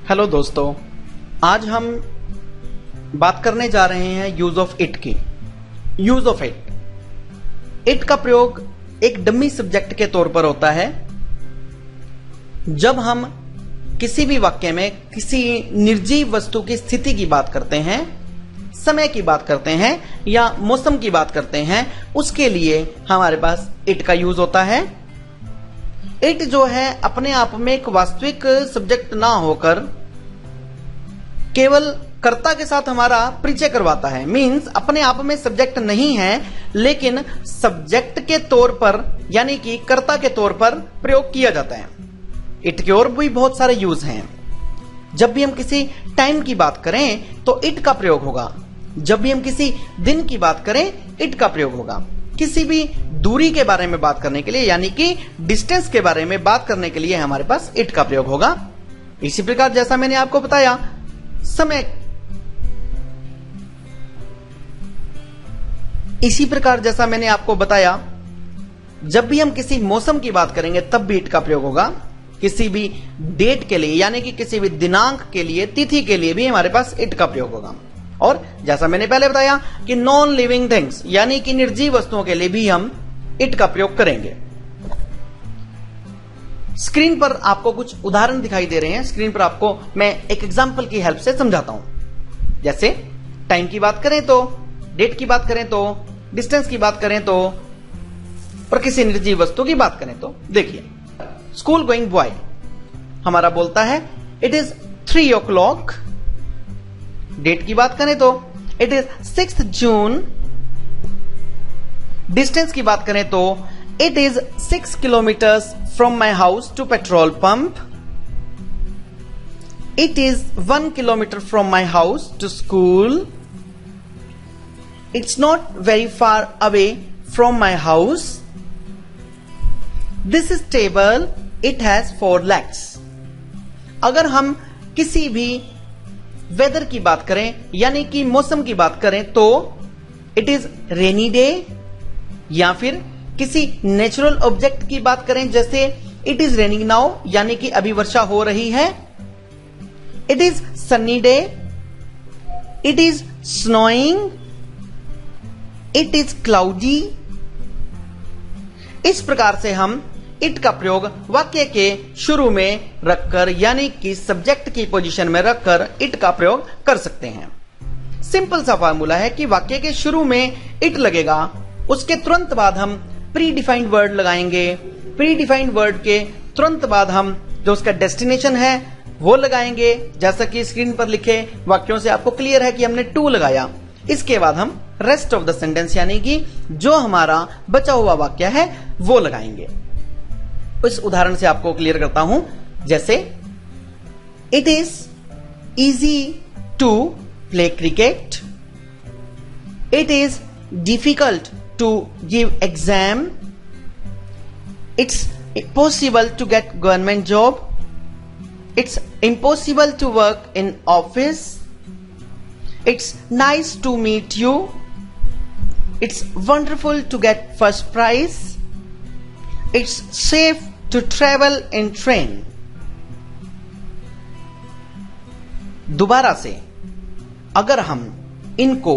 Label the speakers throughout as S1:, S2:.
S1: Hello दोस्तों, आज हम बात करने जा रहे हैं यूज ऑफ इट की। यूज ऑफ इट का प्रयोग एक डमी सब्जेक्ट के तौर पर होता है जब हम किसी भी वाक्य में किसी निर्जीव वस्तु की स्थिति की बात करते हैं, समय की बात करते हैं या मौसम की बात करते हैं, उसके लिए हमारे पास इट का यूज होता है। इट जो है अपने आप में एक वास्तविक सब्जेक्ट ना होकर केवल कर्ता के साथ हमारा परिचय करवाता है। मींस अपने आप में सब्जेक्ट नहीं है, लेकिन सब्जेक्ट के तौर पर यानी कि कर्ता के तौर पर प्रयोग किया जाता है। इट के और भी बहुत सारे यूज हैं। जब भी हम किसी टाइम की बात करें तो इट का प्रयोग होगा। जब भी हम किसी दिन की बात करें, इट का प्रयोग होगा। किसी भी दूरी के बारे में बात करने के लिए यानी कि डिस्टेंस के बारे में बात करने के लिए हमारे पास इट का प्रयोग होगा। इसी प्रकार जैसा मैंने आपको बताया, समय इसी प्रकार जैसा मैंने आपको बताया, जब भी हम किसी मौसम की बात करेंगे तब भी इट का प्रयोग होगा। किसी भी डेट के लिए यानी कि किसी भी दिनांक के लिए, तिथि के लिए भी हमारे पास इट का प्रयोग होगा। और जैसा मैंने पहले बताया कि नॉन लिविंग थिंग्स यानी कि निर्जीव वस्तुओं के लिए भी हम इट का प्रयोग करेंगे। स्क्रीन पर आपको कुछ उदाहरण दिखाई दे रहे हैं। स्क्रीन पर आपको मैं एक एग्जांपल की हेल्प से समझाता हूं। जैसे टाइम की बात करें तो, डेट की बात करें तो, डिस्टेंस की बात करें तो, और किसी निर्जीव वस्तु की बात करें तो। देखिए, स्कूल गोइंग बॉय हमारा बोलता है इट इज 3 o'clock। डेट की बात करें तो it is 6th June। Distance की बात करें तो it is 6 kilometers from my house to petrol pump। It is 1 kilometer from my house to school। It's not very far away from my house। This is table, it has 4 legs। अगर हम किसी भी weather की बात करें यानी कि मौसम की बात करें तो इट इज रेनी डे, या फिर किसी नेचुरल ऑब्जेक्ट की बात करें जैसे इट इज रेनिंग नाउ यानी कि अभी वर्षा हो रही है। It is Sunny day, it is snowing, it is cloudy. इस प्रकार से हम इट का प्रयोग वाक्य के शुरू में रखकर यानी कि सब्जेक्ट की पोजीशन में रखकर इट का प्रयोग कर सकते हैं। सिंपल सा फार्मूला है कि वाक्य के शुरू में इट लगेगा, उसके तुरंत बाद हम प्री डिफाइंड वर्ड लगाएंगे। प्री डिफाइंड वर्ड के तुरंत बाद हम जो उसका डेस्टिनेशन है वो लगाएंगे। जैसा कि स्क्रीन पर लिखे वाक्यों से आपको क्लियर है कि हमने टू लगाया। इसके बाद हम रेस्ट ऑफ द सेंटेंस यानी कि जो हमारा बचा हुआ वाक्य है वो लगाएंगे। इस उदाहरण से आपको क्लियर करता हूं। जैसे it is easy to play cricket, it is difficult to give exam, it's possible to get government job, it's impossible to work in office, it's nice to meet you, it's wonderful to get first prize, it's safe to travel in train. दोबारा से अगर हम इनको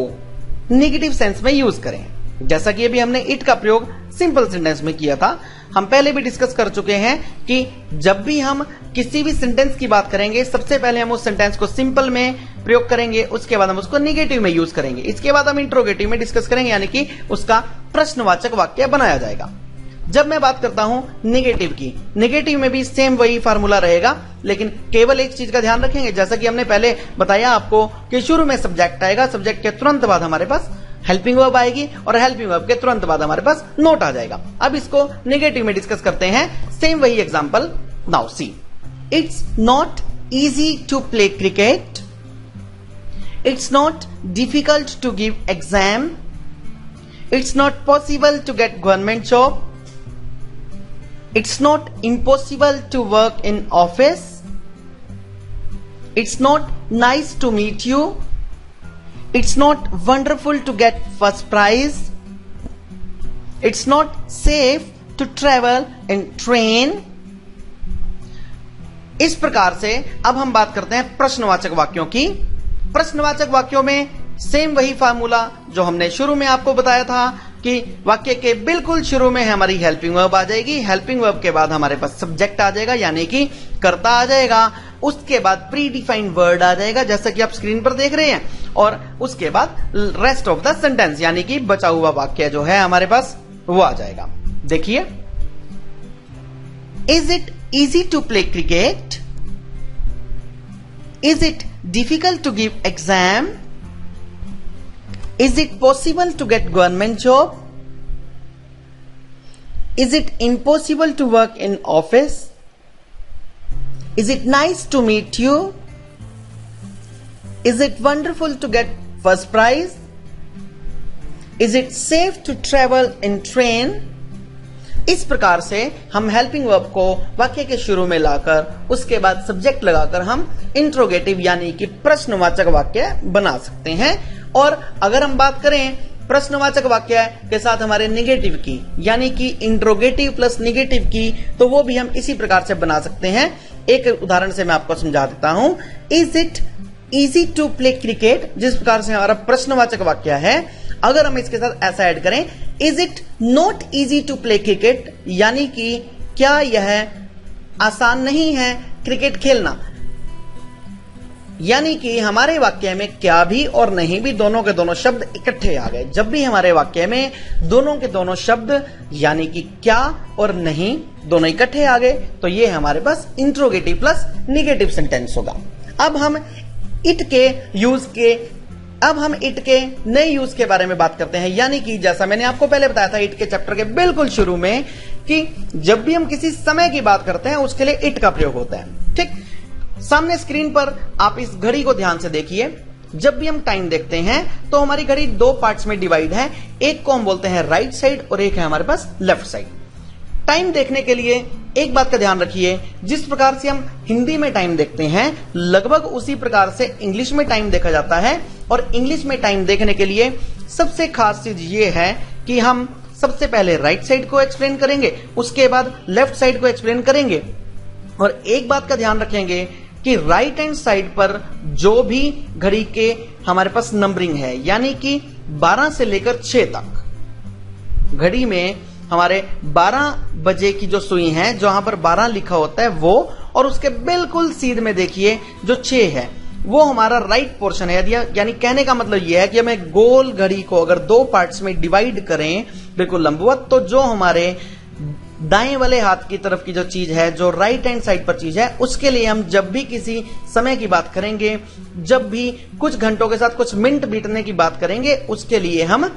S1: negative sense में use करें, जैसा कि अभी हमने इट का प्रयोग सिंपल सेंटेंस में किया था, हम पहले भी डिस्कस कर चुके हैं कि जब भी हम किसी भी सेंटेंस की बात करेंगे सबसे पहले हम उस सेंटेंस को सिंपल में प्रयोग करेंगे, उसके बाद हम उसको नेगेटिव में यूज करेंगे, इसके बाद हम इंट्रोगेटिव में डिस्कस करेंगे यानी कि उसका प्रश्नवाचक वाक्य बनाया जाएगा। जब मैं बात करता हूं नेगेटिव की, नेगेटिव में भी सेम वही फार्मूला रहेगा, लेकिन केवल एक चीज का ध्यान रखेंगे। जैसा कि हमने पहले बताया आपको कि शुरू में सब्जेक्ट आएगा, सब्जेक्ट के तुरंत बाद हमारे पास हेल्पिंग वर्ब आएगी और हेल्पिंग वर्ब के तुरंत बाद हमारे पास नोट आ जाएगा। अब इसको नेगेटिव में डिस्कस करते हैं। सेम वही example. Now see, it's not easy to play cricket, it's not difficult to give exam, it's not possible to get government job, it's not impossible to work in office, it's not nice to meet you, it's not wonderful to get first prize, it's not safe to travel in train, इस प्रकार से अब हम बात करते हैं प्रश्नवाचक वाक्यों की। प्रश्नवाचक वाक्यों में सेम वही फार्मूला जो हमने शुरू में आपको बताया था कि वाक्य के बिल्कुल शुरू में हमारी हेल्पिंग वर्ब आ जाएगी, हेल्पिंग वर्ब के बाद हमारे पास सब्जेक्ट आ जाएगा यानी कि कर्ता आ जाएगा, उसके बाद प्री डिफाइंड वर्ड आ जाएगा जैसा कि आप स्क्रीन पर देख रहे हैं, और उसके बाद रेस्ट ऑफ द सेंटेंस यानी कि बचा हुआ वाक्य जो है हमारे पास वो आ जाएगा। देखिए, is it easy to play cricket? Is it difficult to give exam? Is it possible to get government job? Is it impossible to work in office? Is it nice to meet you? Is it wonderful to get first prize? Is it safe to travel in train? इस प्रकार से हम helping verb को वाक्य के शुरू में लाकर उसके बाद सब्जेक्ट लगाकर हम इंट्रोगेटिव यानी कि प्रश्नवाचक वाक्य बना सकते हैं। और अगर हम बात करें प्रश्नवाचक वाक्य के साथ हमारे निगेटिव की यानी कि इंट्रोगेटिव प्लस निगेटिव की, तो वो भी हम इसी प्रकार से बना सकते हैं। एक उदाहरण से मैं आपको समझा देता हूं। Is it easy to play cricket, जिस प्रकार से हमारा प्रश्नवाचक वाक्य है, अगर हम इसके साथ ऐसा ऐड करें, is it not easy to play cricket, यानी कि क्या यह आसान नहीं है क्रिकेट खेलना, यानी कि हमारे वाक्य में क्या भी और नहीं भी दोनों के दोनों शब्द इकट्ठे आ गए। जब भी हमारे वाक्य में दोनों के दोनों शब्द यानी कि क्या और नहीं दोनों इकट्ठे आ गए तो ये हमारे पास इंट्रोगेटिव प्लस निगेटिव सेंटेंस होगा। अब हम इट के नए यूज के बारे में बात करते हैं, यानी कि जैसा मैंने आपको पहले बताया था इट के चैप्टर के बिल्कुल शुरू में कि जब भी हम किसी समय की बात करते हैं उसके लिए इट का प्रयोग होता है। ठीक, सामने स्क्रीन पर आप इस घड़ी को ध्यान से देखिए। जब भी हम टाइम देखते हैं तो हमारी घड़ी दो पार्ट्स में डिवाइड है, एक को हम बोलते हैं राइट साइड और एक है हमारे पास लेफ्ट साइड। टाइम देखने के लिए एक बात का ध्यान रखिए, जिस प्रकार से हम हिंदी में टाइम देखते हैं लगभग उसी प्रकार से इंग्लिश में टाइम देखा जाता है। और इंग्लिश में टाइम देखने के लिए सबसे खास चीज ये है कि हम सबसे पहले राइट साइड को एक्सप्लेन करेंगे, उसके बाद लेफ्ट साइड को एक्सप्लेन करेंगे। और एक बात का ध्यान रखेंगे कि राइट हैंड साइड पर जो भी घड़ी के हमारे पास नंबरिंग है, यानी कि 12 से लेकर 6 तक, घड़ी में हमारे 12 बजे की जो सुई है जहां पर 12 लिखा होता है वो, और उसके बिल्कुल सीध में देखिए जो 6 है वो हमारा राइट पोर्शन है। यानी कहने का मतलब यह है कि हमें गोल घड़ी को अगर दो पार्ट्स में डिवाइड करें बिल्कुल लंबवत, तो जो हमारे दाएं वाले हाथ की तरफ की जो चीज है, जो राइट हैंड साइड पर चीज है, उसके लिए हम जब भी किसी समय की बात करेंगे, जब भी कुछ घंटों के साथ कुछ मिनट बीतने की बात करेंगे, उसके लिए हम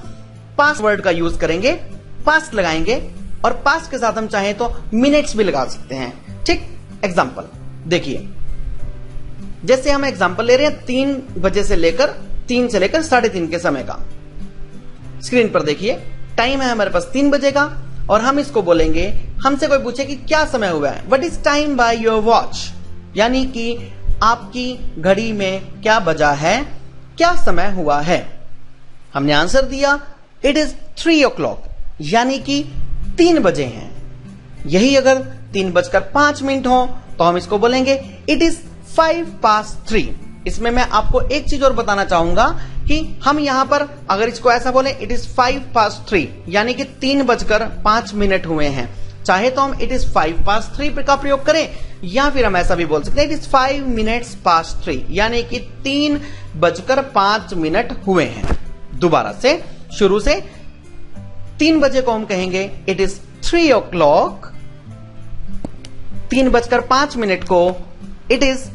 S1: पास्ट वर्ड का यूज करेंगे, पास्ट लगाएंगे। और पास्ट के साथ हम चाहें तो मिनट्स भी लगा सकते हैं। ठीक, एग्जाम्पल देखिए, जैसे हम एग्जाम्पल ले रहे हैं 3 बजे से लेकर 3 से लेकर 3:30 के समय का। स्क्रीन पर देखिए, टाइम है हमारे पास 3 बजे का और हम इसको बोलेंगे, हमसे कोई पूछे कि क्या समय हुआ है, what is time by your watch, यानी कि आपकी घड़ी में क्या बजा है, क्या समय हुआ है। हमने आंसर दिया इट इज 3 o'clock, यानी कि 3 बजे हैं। यही अगर 3:05 हो तो हम इसको बोलेंगे इट इज 3:05। इसमें मैं आपको एक चीज और बताना चाहूंगा कि हम यहां पर अगर इसको ऐसा बोले इट इज 3:05, यानी कि 3:05 हुए हैं, चाहे तो हम इट इज 3:05 का प्रयोग करें, या फिर हम ऐसा भी बोल सकते हैं इट इज 5 minutes past 3, यानी कि 3:05 हुए हैं। दोबारा से शुरू से 3 बजे को हम कहेंगे इट इज 3 o'clock, 3:05 को इट इज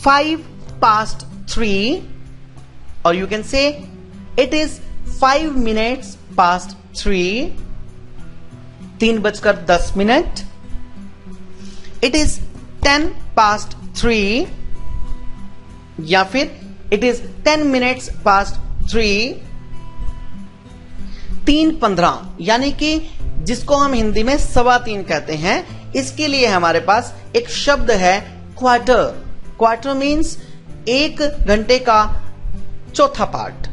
S1: 5:03, और you can say it is 5 minutes past 3, 3:10, it is 10:03, या फिर इट इज 10 minutes past 3, 3:15, यानी कि जिसको हम हिंदी में 3:15 कहते हैं। इसके लिए हमारे पास एक शब्द है क्वार्टर। क्वार्टर मीन्स 1 घंटे का चौथा पार्ट।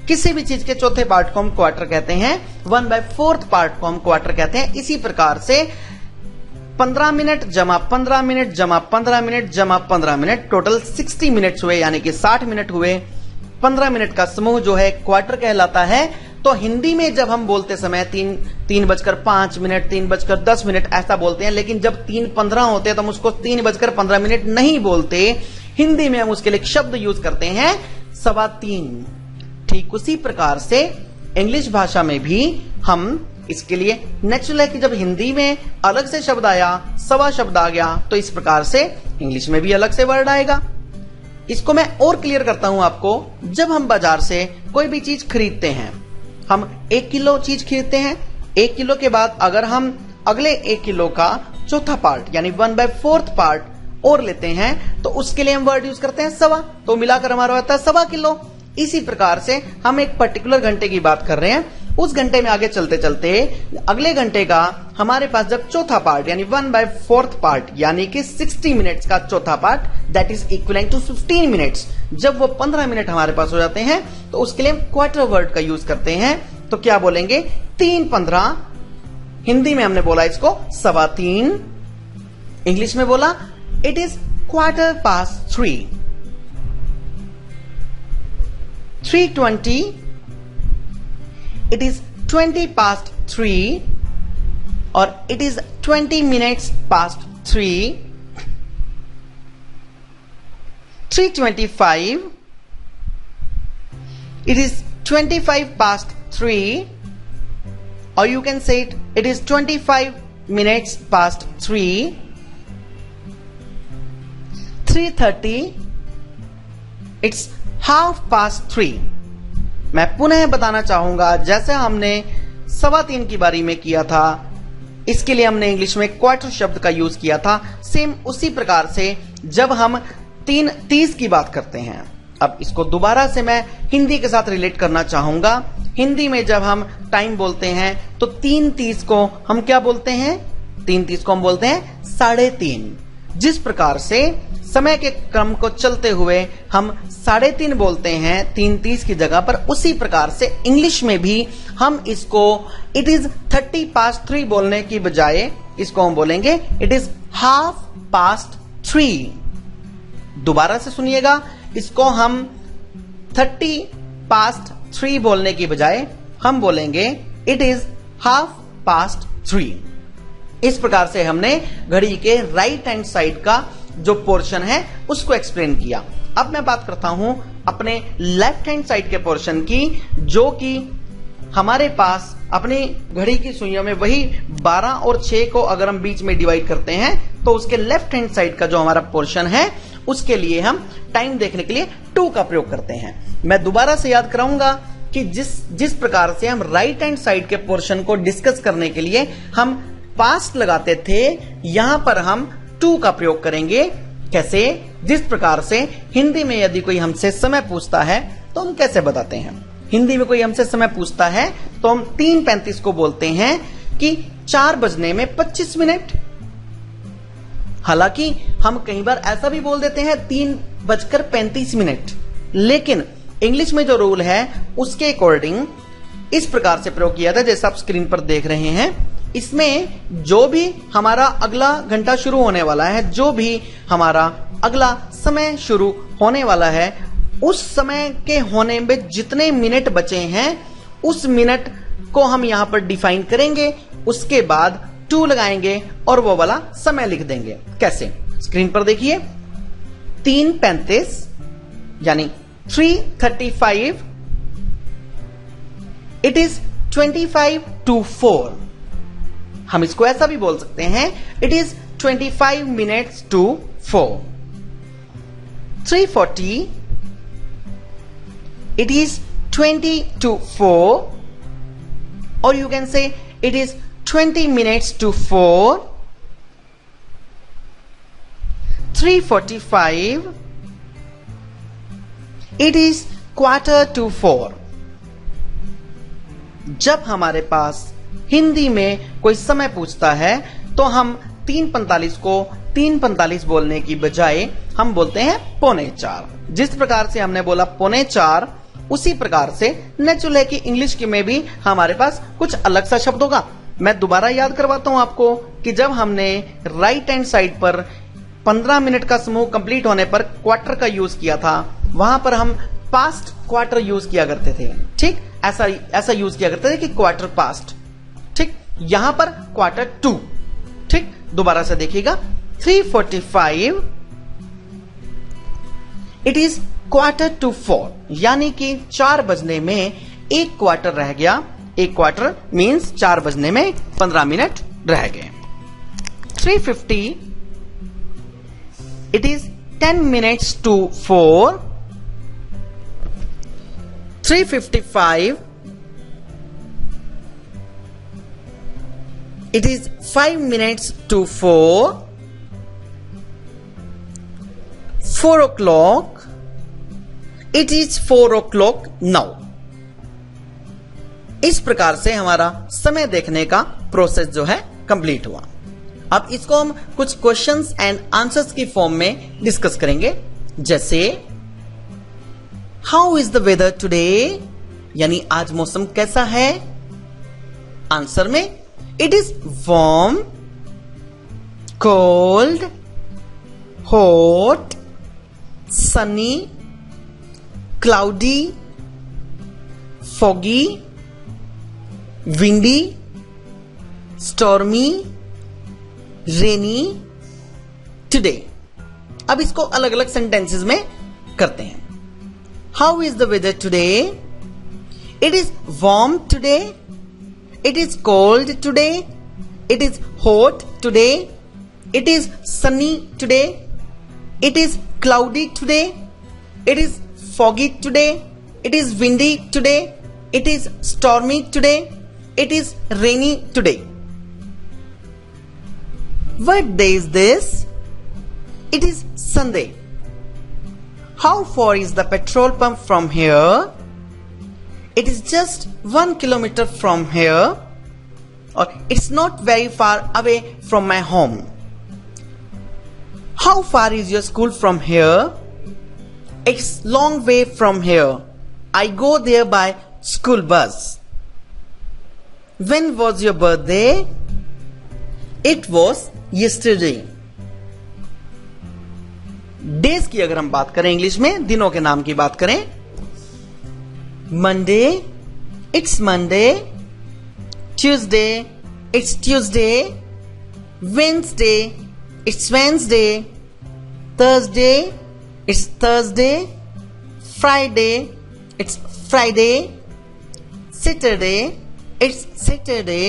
S1: किसी भी चीज के चौथे पार्ट को हम क्वार्टर कहते हैं, 1/4 पार्ट को हम क्वार्टर कहते हैं। इसी प्रकार से 15 मिनट जमा 15 मिनट जमा 15 मिनट जमा 15 मिनट, टोटल 60 मिनट्स हुए, यानी कि 60 मिनट हुए। 15 मिनट का समूह जो है क्वार्टर कहलाता है। तो हिंदी में जब हम बोलते समय 3:05 मिनट, 3:10 ऐसा बोलते हैं, लेकिन जब 3:15 होते हैं तो हम उसको 3:15 नहीं बोलते। हिंदी में हम उसके लिए शब्द यूज करते हैं 3:15। ठीक उसी प्रकार से इंग्लिश भाषा में भी हम इसके लिए नेचुरल है कि जब हिंदी में अलग से शब्द आया, सवा शब्द आ गया, तो इस प्रकार से इंग्लिश में भी अलग से वर्ड आएगा। इसको मैं और क्लियर करता हूं आपको। जब हम बाजार से कोई भी चीज खरीदते हैं, हम 1 किलो चीज खरीदते हैं। 1 किलो के बाद अगर हम अगले 1 किलो का चौथा पार्ट यानी 1/4 पार्ट और लेते हैं, तो उसके लिए हम वर्ड यूज करते हैं सवा, तो मिलाकर हमारा होता है 1.25 किलो। इसी प्रकार से हम एक पर्टिकुलर घंटे की बात कर रहे हैं, उस घंटे में आगे चलते चलते अगले घंटे का हमारे पास जब चौथा पार्ट यानी 1/4 पार्ट यानी कि 60 मिनट्स का चौथा part, that is equivalent to 15 minutes, जब वो 15 मिनट हमारे पास हो जाते हैं, तो उसके लिए हम क्वार्टर वर्ड का यूज करते हैं। तो क्या बोलेंगे? 3:15। हिंदी में हमने बोला इसको 3:15। इंग्लिश में बोला इट इज 3:15। 3:20, it is 3:20, और it is 20 minutes past 3. 3:25, it is 25 past 3, or you can say it is 25 minutes past 3. 3:30, it's 3:30. मैं पुनः बताना चाहूंगा, जैसे हमने 3:15 की बारी में किया था, इसके लिए हमने इंग्लिश में क्वार्टर शब्द का यूज किया था। सेम उसी प्रकार से जब हम 3:30 की बात करते हैं, अब इसको दोबारा से मैं हिंदी के साथ रिलेट करना चाहूंगा। हिंदी में जब हम टाइम बोलते हैं तो 3:30 को हम क्या बोलते हैं? 3:30 को हम बोलते हैं 3:30। जिस प्रकार से समय के क्रम को चलते हुए हम 3:30 बोलते हैं 3:30 की जगह पर, उसी प्रकार से इंग्लिश में भी हम इसको इट इज 3:30 बोलने की बजाय इसको हम बोलेंगे इट इज 3:30। दोबारा से सुनिएगा, इसको हम 3:30 बोलने की बजाय हम बोलेंगे इट इज 3:30। इस प्रकार से हमने घड़ी के राइट हैंड साइड का जो पोर्शन है उसको एक्सप्लेन किया। अब मैं बात करता हूं अपने लेफ्ट हैंड साइड के पोर्शन की, जो कि हमारे पास अपनी घड़ी की सुइयों में वही 12 और 6 को अगर हम बीच में डिवाइड करते हैं, तो उसके लेफ्ट हैंड साइड का जो हमारा पोर्शन है उसके लिए हम टाइम देखने के लिए 2 का प्रयोग करते हैं। मैं दोबारा से याद कराऊंगा कि जिस प्रकार से हम राइट हैंड साइड के पोर्शन को डिस्कस करने के लिए हम पास्ट लगाते थे, यहां पर हम 2 का प्रयोग करेंगे। कैसे? जिस प्रकार से हिंदी में यदि कोई हमसे समय पूछता है तो हम कैसे बताते हैं? हिंदी में कोई हमसे समय पूछता है तो हम 3:35 को बोलते हैं कि 4 बजने में 25 मिनट। हालांकि हम कई बार ऐसा भी बोल देते हैं 3:35, लेकिन इंग्लिश में जो रूल है उसके अकॉर्डिंग इस प्रकार से प्रयोग किया था जैसा आप स्क्रीन पर देख रहे हैं। इसमें जो भी हमारा अगला घंटा शुरू होने वाला है, जो भी हमारा अगला समय शुरू होने वाला है, उस समय के होने में जितने मिनट बचे हैं उस मिनट को हम यहां पर डिफाइन करेंगे, उसके बाद 2 लगाएंगे और वो वाला समय लिख देंगे। कैसे? स्क्रीन पर देखिए, 3:35 यानी 3:35, इट इज 25 to 4। हम इसको ऐसा भी बोल सकते हैं, it is 25 minutes to 4। 3:40, it is 20 to 4, or you can say it is 20 minutes to 4। 3:45, it is 3:45। जब हमारे पास हिंदी में कोई समय पूछता है तो हम 3:45 को 3:45 बोलने की बजाय हम बोलते हैं 3:45। जिस प्रकार से हमने बोला 3:45, उसी प्रकार से नेचुरल है कि इंग्लिश की में भी हमारे पास कुछ अलग सा शब्द होगा। मैं दोबारा याद करवाता हूं आपको कि जब हमने राइट हैंड साइड पर 15 मिनट का समूह कंप्लीट होने पर क्वार्टर का यूज किया था, वहां पर हम पास्ट क्वार्टर यूज किया करते थे। ठीक, ऐसा यूज किया करते थे कि क्वार्टर पास्ट। ठीक, यहां पर क्वार्टर टू। ठीक, दोबारा से देखिएगा 3:45 इट इज क्वार्टर टू 4, यानी कि 4 बजने में एक क्वार्टर रह गया। एक क्वार्टर मींस 4 बजने में 15 मिनट रह गए। 3:50 it is 10 minutes to 4। 3:55 it is 5 minutes to 4। 4 o'clock it is 4 o'clock now। इस प्रकार से हमारा समय देखने का प्रोसेस जो है कंप्लीट हुआ। अब इसको हम कुछ क्वेश्चंस एंड आंसर्स की फॉर्म में डिस्कस करेंगे, जैसे how is the weather today, यानी आज मौसम कैसा है। आंसर में it is warm, cold, hot, sunny, cloudy, foggy, windy, stormy, rainy, today. अब इसको अलग अलग सेंटेंसेस में करते हैं। How is the weather today, it is warm today, it is cold today, it is hot today, it is sunny today, it is cloudy today, it is foggy today, it is windy today, it is stormy today, it is rainy today. What day is this? It is Sunday. How far is the petrol pump from here? It is just 1 kilometer from here. Or it's not very far away from my home. How far is your school from here? It's long way from here. I go there by school bus. When was your birthday? It was yesterday। Days की अगर हम बात करें English में, दिनों के नाम की बात करें, Monday it's Monday, Tuesday it's Tuesday, Wednesday it's Wednesday, Thursday it's Thursday, Friday it's Friday, Saturday it's Saturday,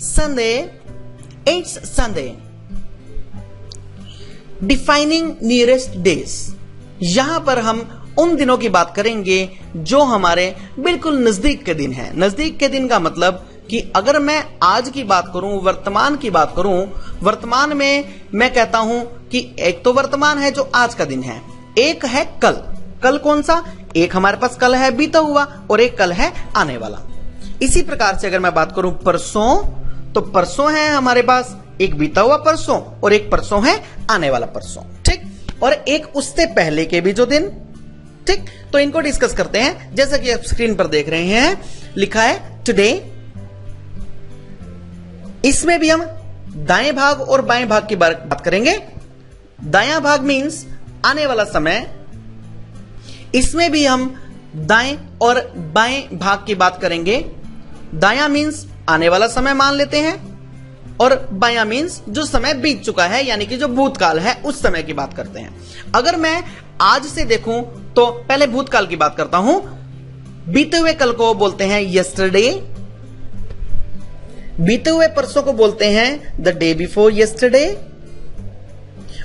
S1: Sunday it's Sunday. Defining nearest days, यहां पर हम उन दिनों की बात करेंगे जो हमारे बिल्कुल नजदीक के दिन हैं। नजदीक के दिन का मतलब कि अगर मैं आज की बात करूं, वर्तमान की बात करूं, वर्तमान में मैं कहता हूं कि एक तो वर्तमान है जो आज का दिन है, एक है कल। कल कौन सा? एक हमारे पास कल है बीता हुआ और एक कल है आने वाला। इसी प्रकार से अगर मैं बात करूं परसों, तो परसों है हमारे पास एक बीता हुआ परसों और एक परसों है आने वाला परसों। ठीक, और एक उससे पहले के भी जो दिन। ठीक, तो इनको डिस्कस करते हैं। जैसा कि आप स्क्रीन पर देख रहे हैं, लिखा है टुडे। इसमें भी हम दाएं भाग और बाएं भाग की बात करेंगे। दायां भाग मींस आने वाला समय, इसमें भी हम दाएं और बाएं भाग की बात करेंगे। दायां मींस आने वाला समय मान लेते हैं और बायां मींस जो समय बीत चुका है, यानी कि जो भूतकाल है उस समय की बात करते हैं। अगर मैं आज से देखूं तो पहले भूतकाल की बात करता हूं। बीते हुए कल को बोलते हैं यस्टरडे, बीते हुए परसों को बोलते हैं द डे बिफोर यस्टरडे,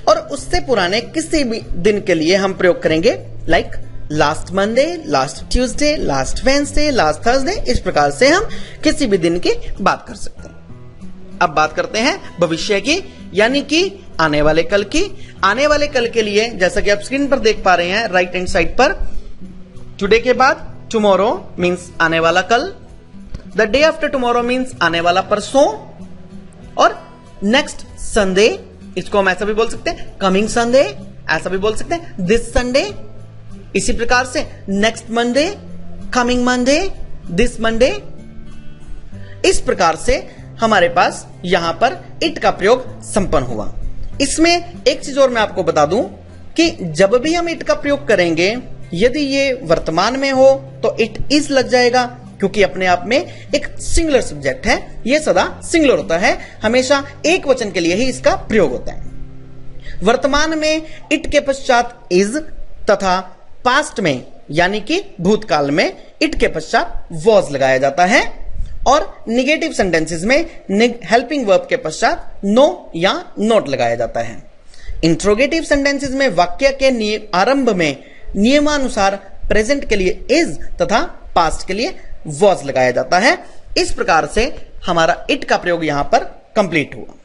S1: और उससे पुराने किसी भी दिन के लिए हम प्रयोग करेंगे like last Monday, last Tuesday, last Wednesday, last Thursday. इस प्रकार से हम किसी भी दिन की बात कर सकते हैं। अब बात करते हैं भविष्य की, यानी कि आने वाले कल की। आने वाले कल के लिए जैसा कि आप स्क्रीन पर देख पा रहे हैं राइट हैंड साइड पर, टुडे के बाद टुमारो मींस आने वाला कल, the day after tomorrow means आने वाला परसों, और नेक्स्ट संडे, इसको हम ऐसा भी बोल सकते हैं कमिंग संडे, ऐसा भी बोल सकते हैं दिस संडे। इसी प्रकार से next Monday, coming Monday, this Monday. इस प्रकार से हमारे पास यहां पर इट का प्रयोग संपन्न हुआ। इसमें एक चीज और मैं आपको बता दूं कि जब भी हम इट का प्रयोग करेंगे, यदि ये वर्तमान में हो तो इट इज लग जाएगा, क्योंकि अपने आप में एक सिंगुलर सब्जेक्ट है, ये सदा सिंगुलर होता है, हमेशा एक वचन के लिए ही इसका प्रयोग होता है। वर्तमान में इट के पश्चात इज तथा पास्ट में यानी कि भूतकाल में इट के पश्चात वॉज लगाया जाता है, और निगेटिव सेंटेंसेस में हेल्पिंग वर्ब के पश्चात नो या नॉट लगाया जाता है। इंट्रोगेटिव सेंटेंसेस में वाक्य के आरंभ में नियमानुसार प्रेजेंट के लिए इज तथा पास्ट के लिए वॉज लगाया जाता है। इस प्रकार से हमारा इट का प्रयोग यहां पर कंप्लीट हुआ।